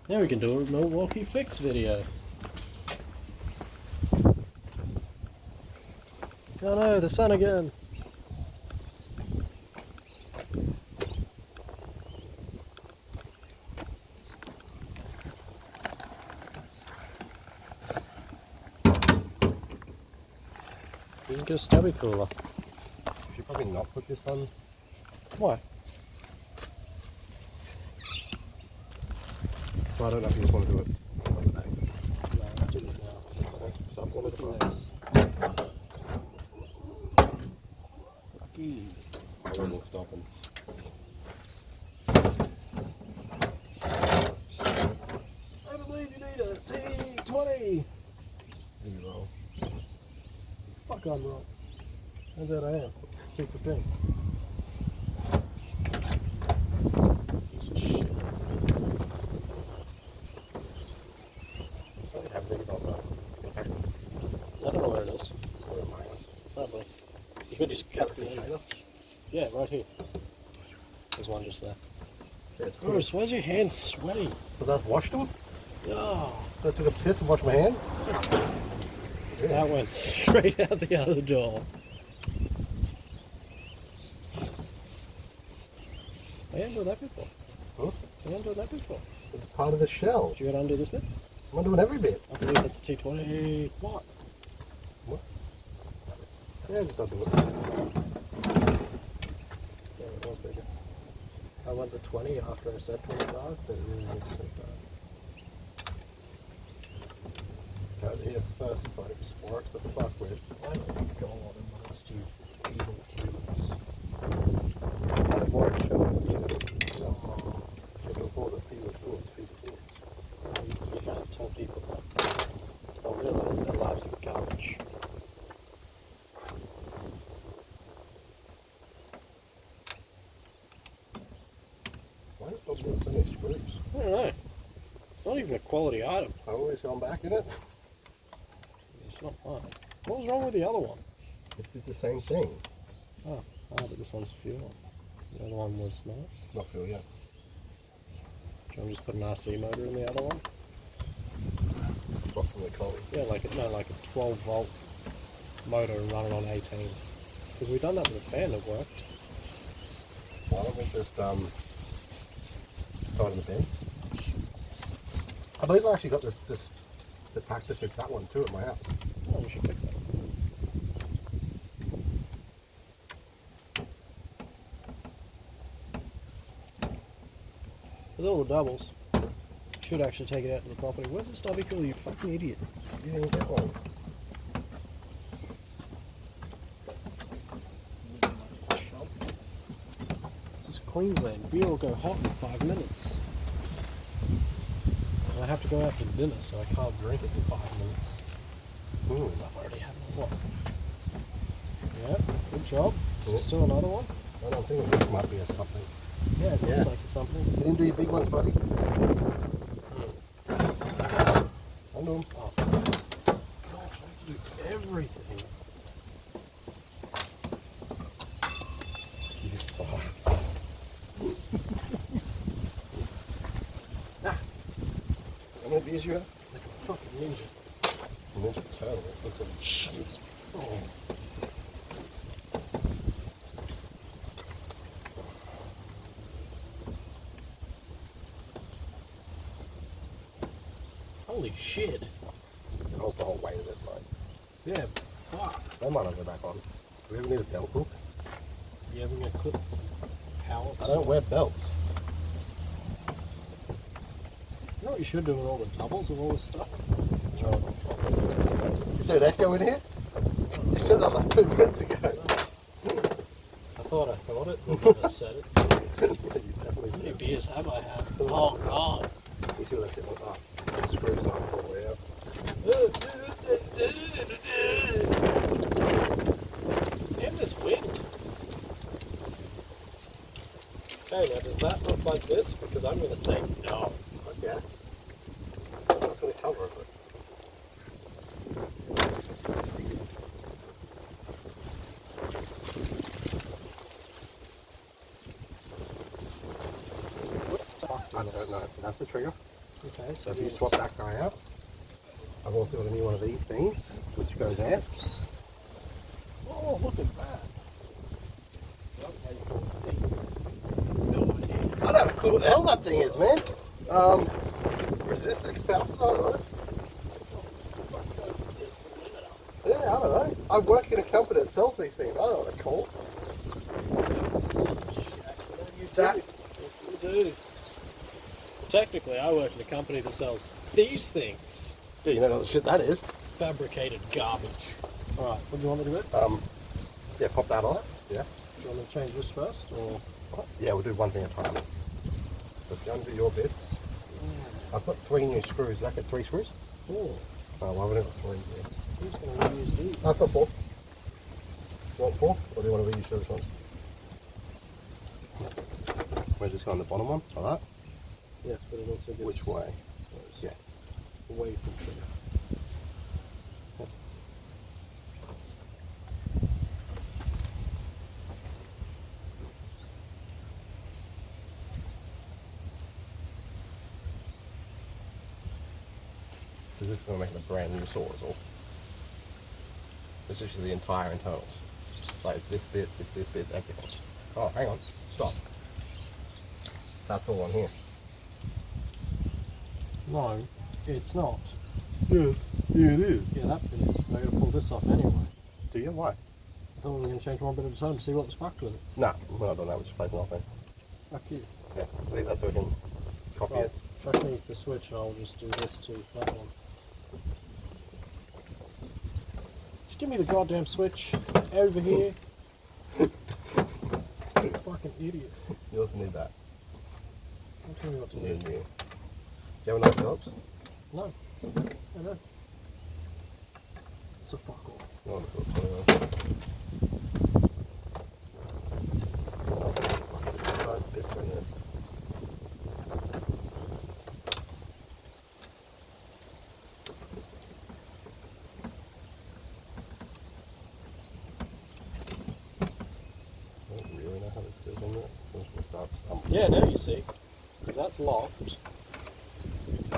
Now we can do a Milwaukee fix video. Oh no, the sun again. You can get a stubby cooler. You should probably not put this on. Why? Well, I don't know if you just want to do it. No, let's do this now. Okay, stop looking at this. I wasn't stopping. I believe you need a T20. You roll. Fuck, I'm wrong. Turns out I am. Super pink. Piece of shit. I don't have these on the container. I don't know where it is. Where am I? Probably. You could just cut the end. Yeah, right here. There's one just there. Yeah, it's cool. Bruce, why's your hands sweaty? Because I've washed them. Oh, So I took a piss and washed my hands. that went straight out the other door. I haven't done that before. Huh? I haven't done that before. It's part of the shell. Did you go to undo this bit? I'm doing every bit. I believe that's a T20. What? What? Yeah, just undo it. Yeah, it was bigger. I went to 20 after I said 25, but it really is 25. Got here first, folks. Works the fuck with. Oh my god, amongst you evil humans. Kind of more shell. Oh, You can afford a few of those. you can't tell people that. They'll realize their lives are garbage. Why don't they do so many screws? I don't know. It's not even a quality item. I've always gone back in it. It's not mine. What was wrong with the other one? It did the same thing. Oh, but this one's fuel. The other one was not. Not feel yet. Do you want to just put an RC motor in the other one? What from the cold? Yeah, like a 12 volt motor and run it on 18. Because we've done that with a fan that worked. Why don't we just throw it in the bin? I believe I actually got the pack to fix that one too at my house. Oh, we should fix that. With all the doubles, should actually take it out to the property. Where's the stubby cooler, you fucking idiot? You didn't get one. This is Queensland. Beer will go hot in 5 minutes. And I have to go out for dinner, so I can't drink it for 5 minutes. Because I've already had one. Yeah, good job. Is there still another one? I don't think this might be a something. Yeah, it looks Yeah. like it's something. You didn't do your big ones, buddy? Undo them. Oh. Gosh, I have to do everything. You fuck. How many beers you have? Like a fucking ninja. Ninja Turtle. Looks like shit. Oh. Holy shit. It holds the whole weight of it, like. Yeah, fuck. That might not go back on. Do we ever need a belt hook? You ever get clip power? I don't wear belts. You know what you should do with all the doubles of all this stuff? Is there an echo in here? You said that like 2 minutes ago. I thought it, but I just said it. You definitely How many said. beers have I had? Oh god. You see what I said? Oh, the screws not all the way out. Damn this wind. Okay, now does that look like this? Because I'm going to say no. I guess. That's going to cover it. I don't know. That's the trigger. Okay, So if you swap that guy out, I've also got a new one of these things, which goes there. Oh, look at that. I don't know how cool what the hell that thing is, man. Resistor capacitor. Yeah, I don't know. I work in a company that sells these things. I don't know what they're called. That. You do. Technically, I work in a company that sells these things. Yeah, you know what shit that is. Fabricated garbage. Alright, what do you want me to do? Yeah, pop that on. Yeah. Do you want me to change this first, or...? Yeah, we'll do one thing at a time. So if you undo your bits, I've got 3 new screws. Did I get 3 screws? 4. Oh, well, I've only got 3 here. Who's going to reuse these? I've got 4. You want 4? Or do you want to reuse those ones? Where's this guy on the bottom one? Like that? Yes, but it also gets... Which way? Yeah. Away from trigger. Because this is going to make it a brand new saw is all. It's actually the entire internals. Like it's this bit, it's everything. Oh, hang on. Stop. That's all on here. No, it's not. Yes. Yeah, it is. Yeah, that bit is. But I'm going to pull this off anyway. Do you? Why? I thought we were going to change one bit at a time to see what was fucked with it. Nah, we're not doing that. We're just placing nothing. Fuck you. Yeah, leave that so we can copy it. Chuck me the switch and I'll just do this to that one. Just give me the goddamn switch over here. Fucking idiot. You also need that. Don't tell me what to You do. do you have a knife Phillips? No. I know. It's a fuck off. You want a Phillips? Yeah, now you see. Because that's locked. So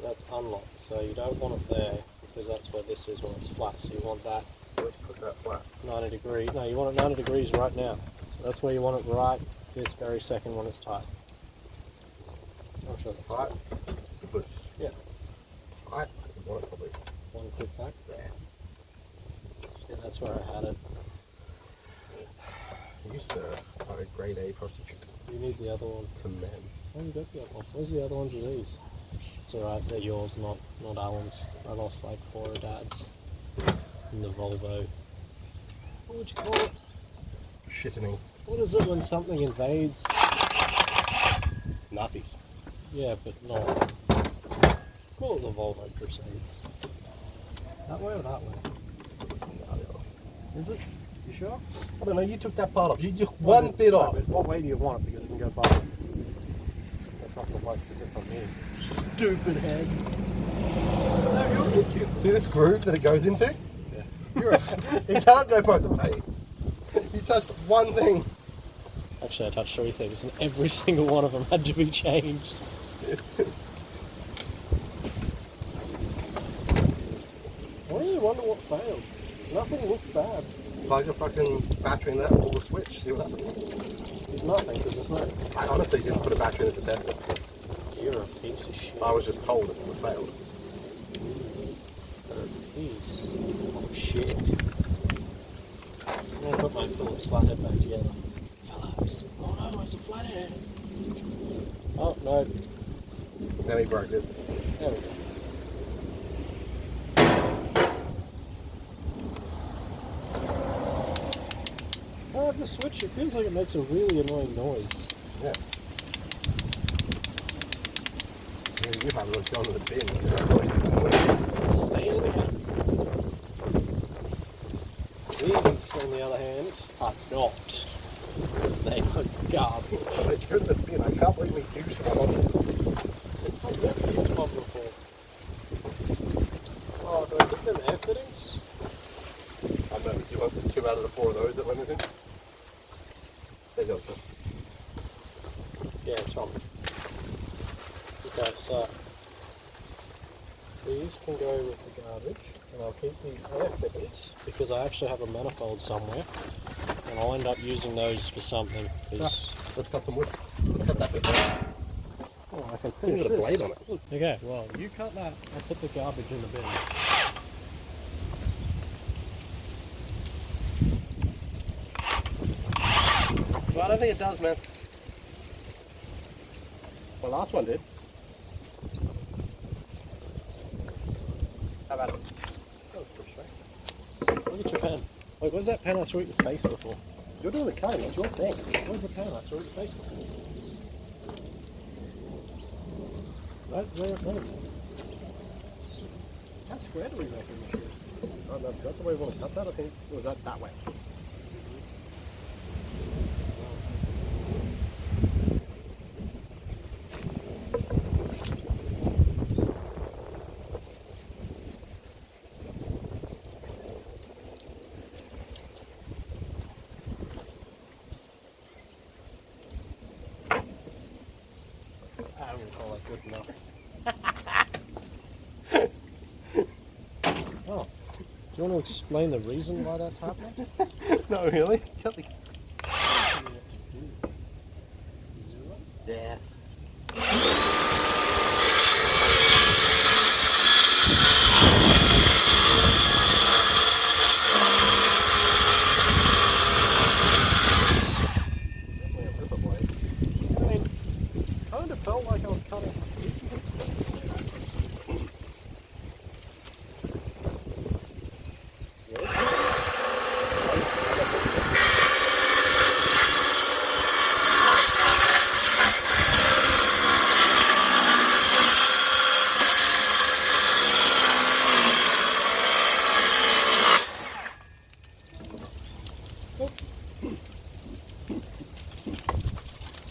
that's unlocked. So you don't want it there because that's where this is when it's flat. So you want that Let's put that flat. 90 degrees. No, you want it 90 degrees right now. So that's where you want it right this very second when it's tight. I'm sure that's Tight. Push. Yeah. Tight. You want it probably one click back. there. Yeah, that's where I had it. You, sir, are a grade A prostitute. You need the other one. To men. Oh, you got the other one. Where's the other ones of these? It's alright, they're yours, not Alan's. I lost like 4 of Dad's. In the Volvo. What would you call it? Shittening. What is it when something invades? Nazis. Yeah, but not. Call it the Volvo Crusades. That way or that way? Is it? You sure? I don't know, you took that part off. You just one bit off. What way do you want it? Because it can go both. That's not the way because it gets on me. Stupid head. See this groove that it goes into? Yeah. It can't go both ways. You touched one thing. Actually, I touched 3 things, and every single one of them had to be changed. I really wonder what failed. Nothing looked bad. Plug a fucking battery in that and pull the switch. See what happens. There's nothing, because there's no... I honestly didn't put a battery in as a tester. You're a piece of shit. I was just told it was failed. Piece of shit. I'm going to put my Phillips flathead back together. Phillips. Oh no, it's a flathead. Oh, no. Then he broke it. There we go. I like the switch. It feels like it makes a really annoying noise. Yeah. You have it gone to the bin. Stay in the bin. These, on the other hand, are not. Because they are garbage. They go to the bin. I can't believe we do so much. I've never used one before. Oh, do I give them air fittings? I know. Do you want 2 out of the 4 of those that went missing? There you go. Yeah, it's on. Okay, so These can go with the garbage, and I'll keep the air filters because I actually have a manifold somewhere, and I'll end up using those for something. Let's cut some wood. Cut that bit. Oh, I can Finish finish with a this. blade on it. Okay, well, you cut that. I'll put the garbage in the bin. Well, I don't think it does, man. My last one did. How about it? That was pretty straight. Look at your pen. Wait, where's that pen I threw at your face before? You're doing the cutting, it's your thing. Where's the pen I threw at your face before? Right, where? How square do we reckon this is? Oh, no, that's the way we want to cut that, I think. Or was that way? I wouldn't call that good enough. Oh, do you want to explain the reason why that's happening? No, really? Cut the... Yeah. Definitely a ripper blade. I mean, kind of felt like I was cutting.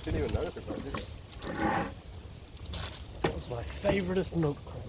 Didn't even notice it, bro, did you? That was my favoritist milk crate.